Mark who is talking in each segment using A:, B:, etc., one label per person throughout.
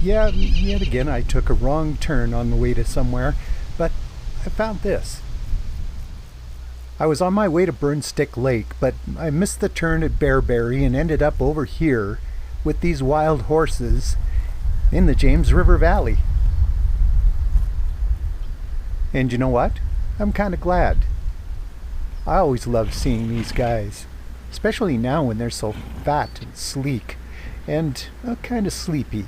A: Yeah, yet again I took a wrong turn on the way to somewhere, but I found this. I was on my way to Burnstick Lake, but I missed the turn at Bearberry and ended up over here with these wild horses in the James River Valley. And you know what? I'm kind of glad. I always love seeing these guys, especially now when they're so fat and sleek and kind of sleepy.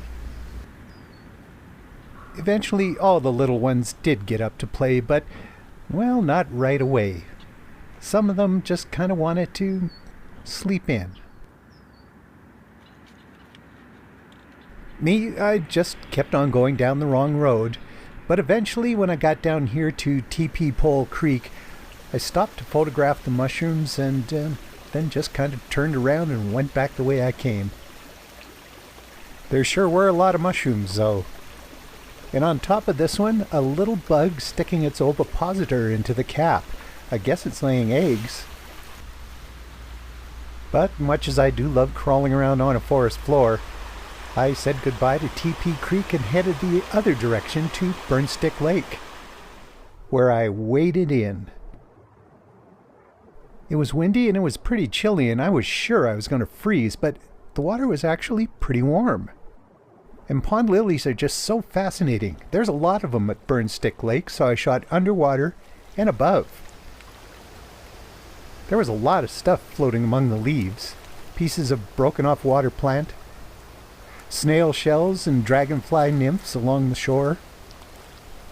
A: Eventually all the little ones did get up to play, but, well, not right away. Some of them just kind of wanted to sleep in. Me, I just kept on going down the wrong road, but eventually when I got down here to TP Pole Creek, I stopped to photograph the mushrooms and then just kind of turned around and went back the way I came. There sure were a lot of mushrooms though. And on top of this one, a little bug sticking its ovipositor into the cap. I guess it's laying eggs. But much as I do love crawling around on a forest floor, I said goodbye to TP Creek and headed the other direction to Burnstick Lake, where I waded in. It was windy and it was pretty chilly and I was sure I was going to freeze, but the water was actually pretty warm. And pond lilies are just so fascinating. There's a lot of them at Burnstick Lake, so I shot underwater and above. There was a lot of stuff floating among the leaves. Pieces of broken off water plant, snail shells and dragonfly nymphs along the shore.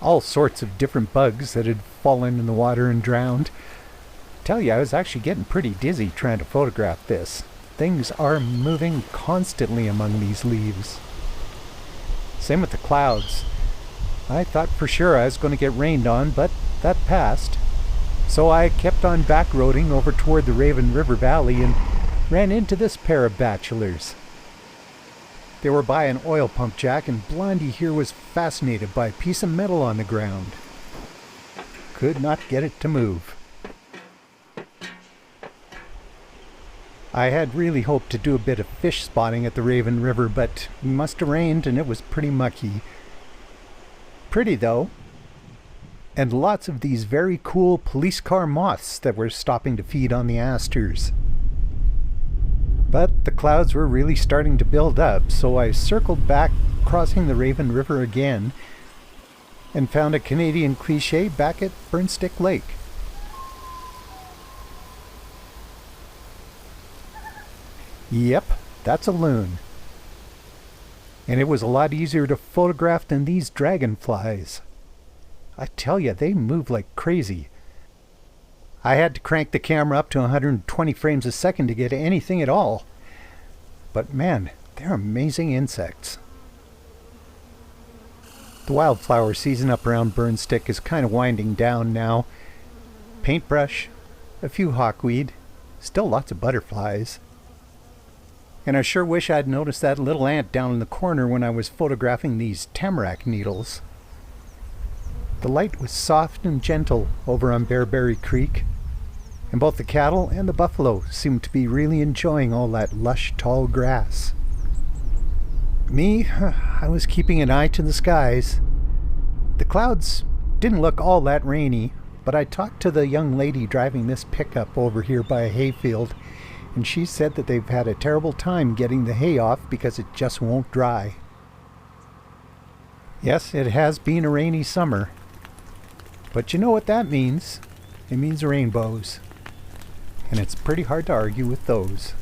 A: All sorts of different bugs that had fallen in the water and drowned. Tell you, I was actually getting pretty dizzy trying to photograph this. Things are moving constantly among these leaves. Same with the clouds. I thought for sure I was going to get rained on, but that passed. So I kept on backroading over toward the Raven River Valley and ran into this pair of bachelors. They were by an oil pump jack, and Blondie here was fascinated by a piece of metal on the ground. Could not get it to move. I had really hoped to do a bit of fish spotting at the Raven River, but it must have rained and it was pretty mucky. Pretty though. And lots of these very cool police car moths that were stopping to feed on the asters. But the clouds were really starting to build up, so I circled back, crossing the Raven River again, and found a Canadian cliché back at Burnstick Lake. Yep, that's a loon. And it was a lot easier to photograph than these dragonflies. I tell you, they move like crazy. I had to crank the camera up to 120 frames a second to get anything at all. But man, they're amazing insects. The wildflower season up around Burnstick is kind of winding down now. Paintbrush, a few hawkweed, still lots of butterflies. And I sure wish I'd noticed that little ant down in the corner when I was photographing these tamarack needles. The light was soft and gentle over on Bearberry Creek, and both the cattle and the buffalo seemed to be really enjoying all that lush, tall grass. Me, I was keeping an eye to the skies. The clouds didn't look all that rainy, but I talked to the young lady driving this pickup over here by a hayfield, and she said that they've had a terrible time getting the hay off because it just won't dry. Yes, it has been a rainy summer. But you know what that means? It means rainbows. And it's pretty hard to argue with those.